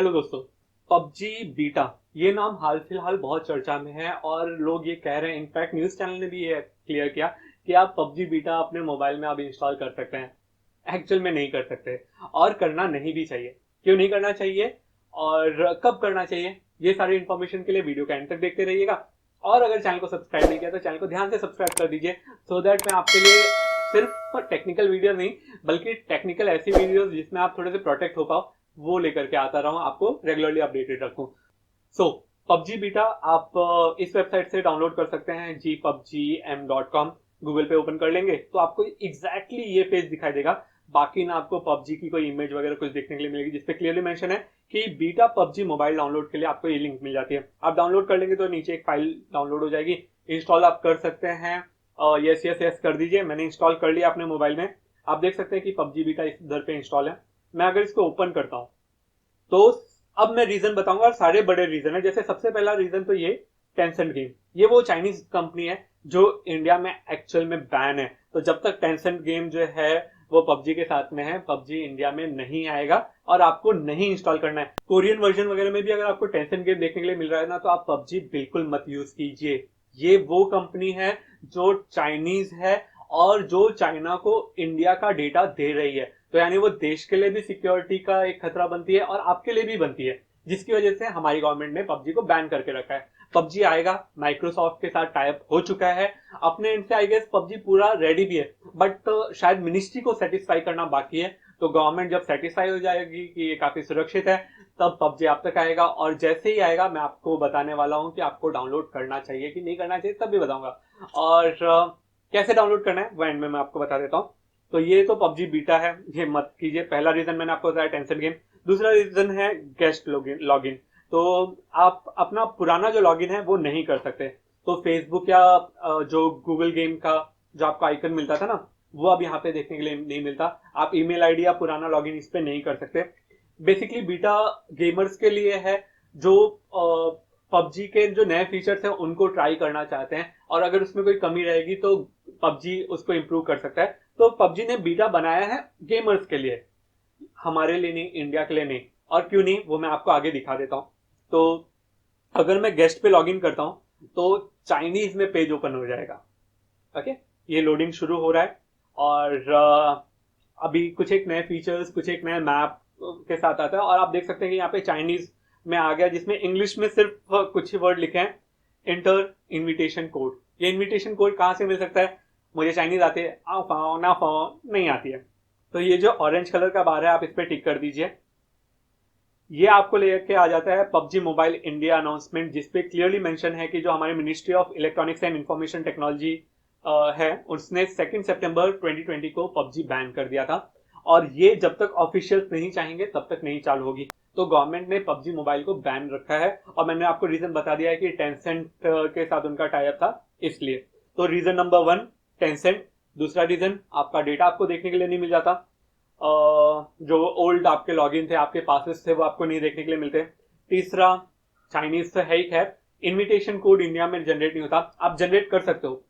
Hello दोस्तों। PUBG beta ये नाम हाल फिलहाल बहुत चर्चा में है और लोग ये कह रहे हैं, इनफैक्ट न्यूज़ चैनल ने भी ये क्लियर किया कि आप पबजी बीटा अपने मोबाइल में अब इंस्टॉल कर सकते हैं। एक्चुअल में नहीं कर सकते और करना नहीं भी चाहिए। क्यों नहीं करना चाहिए और कब करना चाहिए, ये सारी इन्फॉर्मेशन के लिए वीडियो का एंड तक देखते रहिएगा। और अगर चैनल को सब्सक्राइब नहीं किया तो चैनल को ध्यान से सब्सक्राइब कर दीजिए, सो दैट मैं आपके लिए सिर्फ टेक्निकल वीडियो नहीं बल्कि टेक्निकल ऐसी वीडियोस जिसमें आप थोड़े से प्रोटेक्ट हो पाओ वो लेकर के आता रहूं, आपको रेगुलरली अपडेटेड रखूं। सो पबजी बीटा आप इस वेबसाइट से डाउनलोड कर सकते हैं gpubgm.com। गूगल पे ओपन कर लेंगे तो आपको एग्जैक्टली ये पेज दिखाई देगा। बाकी ना आपको पबजी की कोई इमेज वगैरह कुछ देखने के लिए मिलेगी जिसपे क्लियरली मेंशन है कि बीटा पबजी मोबाइल डाउनलोड के लिए आपको ये लिंक मिल जाती है। आप डाउनलोड कर लेंगे तो नीचे एक फाइल डाउनलोड हो जाएगी। इंस्टॉल आप कर सकते हैं। यस यस यस कर दीजिए, मैंने इंस्टॉल कर लिया अपने मोबाइल में। आप देख सकते हैं कि पबजी बीटा इधर पे इंस्टॉल है। मैं अगर इसको ओपन करता हूँ तो अब मैं रीजन बताऊंगा और सारे बड़े रीजन है। जैसे सबसे पहला रीजन तो ये टेंसेंट गेम, ये वो चाइनीज कंपनी है जो इंडिया में एक्चुअल में बैन है। तो जब तक टेंसेंट गेम जो है वो पबजी के साथ में है, पबजी इंडिया में नहीं आएगा और आपको नहीं इंस्टॉल करना है। कोरियन वर्जन वगैरह में भी अगर आपको टेंसेंट गेम देखने के लिए मिल रहा है ना, तो आप पबजी बिल्कुल मत यूज कीजिए। ये वो कंपनी है जो चाइनीज है और जो चाइना को इंडिया का डेटा दे रही है। तो यानी वो देश के लिए भी सिक्योरिटी का एक खतरा बनती है और आपके लिए भी बनती है, जिसकी वजह से हमारी गवर्नमेंट ने पबजी को बैन करके रखा है। पबजी आएगा, माइक्रोसॉफ्ट के साथ टाइप हो चुका है। अपने इनसे आई गेस पबजी पूरा रेडी भी है, बट शायद मिनिस्ट्री को सेटिस्फाई करना बाकी है। तो गवर्नमेंट जब सेटिस्फाई हो जाएगी कि ये काफी सुरक्षित है, तब पबजी आप तक आएगा। और जैसे ही आएगा मैं आपको बताने वाला हूँ कि आपको डाउनलोड करना चाहिए कि नहीं करना चाहिए, तब भी बताऊंगा। और कैसे डाउनलोड करना है वो एंड में मैं आपको बता देता हूँ। तो ये तो पबजी बीटा है, ये मत कीजिए। पहला रीजन मैंने आपको बताया टेंशन गेम। दूसरा रीजन है गेस्ट लॉगिन। तो आप अपना पुराना जो लॉगिन है वो नहीं कर सकते। तो फेसबुक या जो गूगल गेम का जो आपको आइकन मिलता था ना, वो अब यहाँ पे देखने के लिए नहीं मिलता। आप ईमेल आईडी या पुराना लॉगिन इस पे नहीं कर सकते। बेसिकली बीटा गेमर्स के लिए है जो पबजी के जो नए फीचर्स हैं उनको ट्राई करना चाहते हैं, और अगर उसमें कोई कमी रहेगी तो पबजी उसको इम्प्रूव कर सकता है। तो पबजी ने बीटा बनाया है गेमर्स के लिए, हमारे लिए नहीं, इंडिया के लिए नहीं। और क्यों नहीं वो मैं आपको आगे दिखा देता हूँ। तो अगर मैं गेस्ट पे लॉगिन करता हूँ तो चाइनीज में पेज ओपन हो जाएगा। ओके, ये लोडिंग शुरू हो रहा है और अभी कुछ एक नए फीचर्स, कुछ एक नए मैप के साथ आता है। और आप देख सकते हैं कि यहाँ पे चाइनीज में आ गया, जिसमें इंग्लिश में सिर्फ कुछ ही वर्ड लिखे हैं। इंटर इनविटेशन कोड, ये इनविटेशन कोड कहाँ से मिल सकता है? मुझे चाइनीज आती है, आओ फाओ ना फाओ नहीं आती है। तो ये जो ऑरेंज कलर का बार है आप इस पर टिक कर दीजिए। ये आपको लेके आ जाता है पबजी मोबाइल इंडिया अनाउंसमेंट, जिसपे क्लियरली मेंशन है कि जो हमारी ministry of electronics and information technology है, उसने 2 सितंबर 2020 को पबजी बैन कर दिया था। और ये जब तक ऑफिशियल नहीं चाहेंगे तब तक नहीं चालू होगी। तो गवर्नमेंट ने पबजी मोबाइल को बैन रखा है और मैंने आपको रीजन बता दिया है कि टेंसेंट के साथ उनका टाइप था इसलिए। तो रीजन नंबर 1 टेंसेंट। दूसरा रीजन आपका डेटा आपको देखने के लिए नहीं मिल जाता। जो ओल्ड आपके लॉगिन थे, आपके पासेस थे, वो आपको नहीं देखने के लिए मिलते। तीसरा, चाइनीज तो है ही, खैर इनविटेशन कोड इंडिया में जनरेट नहीं होता। आप जनरेट कर सकते हो,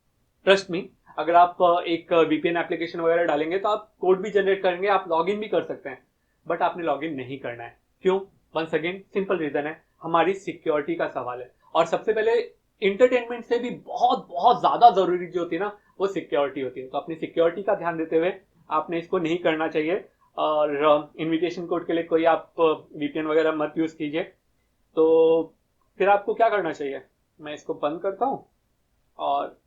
ट्रस्ट मी। अगर आप एक वीपीएन एप्लीकेशन वगैरह डालेंगे तो आप कोड भी जनरेट करेंगे, आप लॉगिन भी कर सकते हैं। बट आपने लॉगिन नहीं करना है। क्यों? वंस अगेन सिंपल रीजन है, हमारी सिक्योरिटी का सवाल है। और सबसे पहले इंटरटेनमेंट से भी बहुत बहुत ज्यादा जरूरी जो होती है ना, वो सिक्योरिटी होती है। तो अपनी सिक्योरिटी का ध्यान देते हुए आपने इसको नहीं करना चाहिए। और इनविटेशन कोड के लिए कोई आप वीपीएन वगैरह मत यूज कीजिए। तो फिर आपको क्या करना चाहिए? मैं इसको बंद करता हूँ और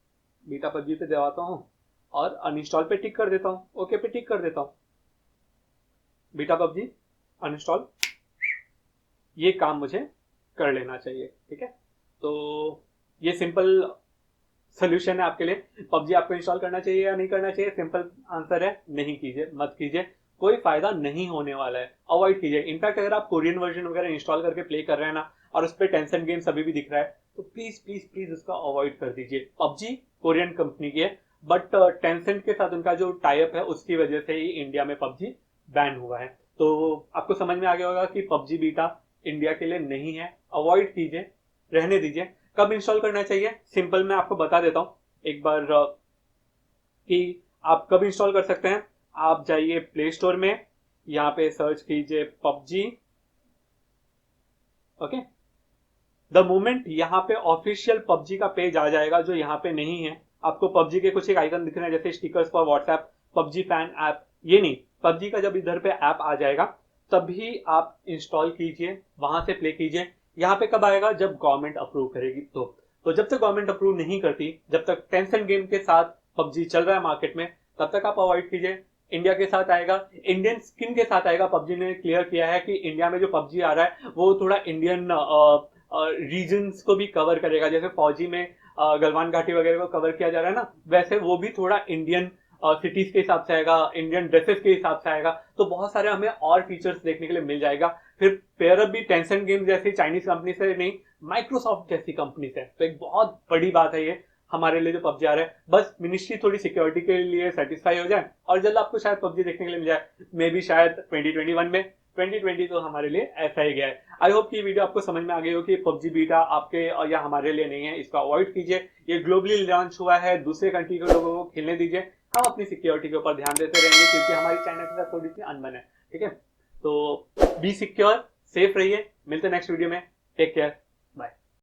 बीटा पबजी पे दबाता हूँ और अनइंस्टॉल पे टिक कर देता हूँ, ओके पे टिक कर देता हूँ। बीटा पबजी अनइंस्टॉल, ये काम मुझे कर लेना चाहिए, ठीक है। तो ये सिंपल सोल्यूशन है आपके लिए। पबजी आपको इंस्टॉल करना चाहिए या नहीं करना चाहिए? सिंपल आंसर है, नहीं कीजिए, मत कीजिए। कोई फायदा नहीं होने वाला है, अवॉइड कीजिए। इनफैक्ट अगर आप कोरियन वर्जन वगैरह इंस्टॉल करके प्ले कर रहे हैं ना, और उस पर टेंशन गेम्स अभी भी दिख रहा है, तो प्लीज प्लीज प्लीज उसका अवॉइड कर दीजिए। पबजी कोरियन कंपनी की है, बट टेंसेंट के साथ उनका जो टाइप है उसकी वजह से ही इंडिया में पबजी बैन हुआ है। तो आपको समझ में आ गया होगा कि पबजी बीटा इंडिया के लिए नहीं है, अवॉइड कीजिए, रहने दीजिए। कब इंस्टॉल करना चाहिए? सिंपल मैं आपको बता देता हूँ एक बार कि आप कब इंस्टॉल कर सकते हैं। आप जाइए प्ले स्टोर में, यहाँ पे सर्च कीजिए पबजी ओके, द मोमेंट यहाँ पे ऑफिशियल पबजी का पेज आ जाएगा जो यहाँ पे नहीं है, आपको पबजी के कुछ एक आइकन दिख रहे हैं जैसे stickers for WhatsApp, PUBG fan app, ये नहीं, पबजी का जब इधर पे ऐप आ जाएगा तभी आप इंस्टॉल कीजिए, वहां से प्ले कीजिए। यहाँ पे कब आएगा, जब गवर्नमेंट अप्रूव करेगी तो जब तक गवर्नमेंट अप्रूव नहीं करती, जब तक टेंशन गेम के साथ पबजी चल रहा है मार्केट में, तब तक आप अवॉइड कीजिए। इंडिया के साथ आएगा, इंडियन स्किन के साथ आएगा। पबजी ने क्लियर किया है कि इंडिया में जो पबजी आ रहा है वो थोड़ा इंडियन रीजन्स को भी कवर करेगा, जैसे फौजी में गलवान घाटी वगैरह को कवर किया जा रहा है ना, वैसे वो भी थोड़ा इंडियन सिटीज के हिसाब से आएगा, इंडियन ड्रेसेस के हिसाब से आएगा, तो बहुत सारे हमें और फीचर्स देखने के लिए मिल जाएगा। फिर पेयरअप भी टेंशन गेम जैसी चाइनीज कंपनी से नहीं, माइक्रोसॉफ्ट जैसी कंपनी से, तो एक बहुत बड़ी बात है ये हमारे लिए जो पबजी आ रहा है। बस मिनिस्ट्री थोड़ी सिक्योरिटी के लिए सेटिस्फाई हो जाए और जल्द आपको शायद पबजी देखने के लिए मिल जाए, मे बी शायद 2021 में। 2020 तो हमारे लिए ऐसा ही गया है। आई होप कि वीडियो आपको समझ में आ गई हो कि पबजी बीटा आपके और या हमारे लिए नहीं है, इसको अवॉइड कीजिए। ये ग्लोबली लॉन्च हुआ है, दूसरे कंट्री के लोगों को खेलने दीजिए, हम अपनी सिक्योरिटी के ऊपर ध्यान देते रहेंगे क्योंकि हमारी चाइना के साथ थोड़ी सी अनबन है। ठीक है, तो बी सिक्योर, सेफ रहिए, मिलते हैं नेक्स्ट वीडियो में, टेक केयर।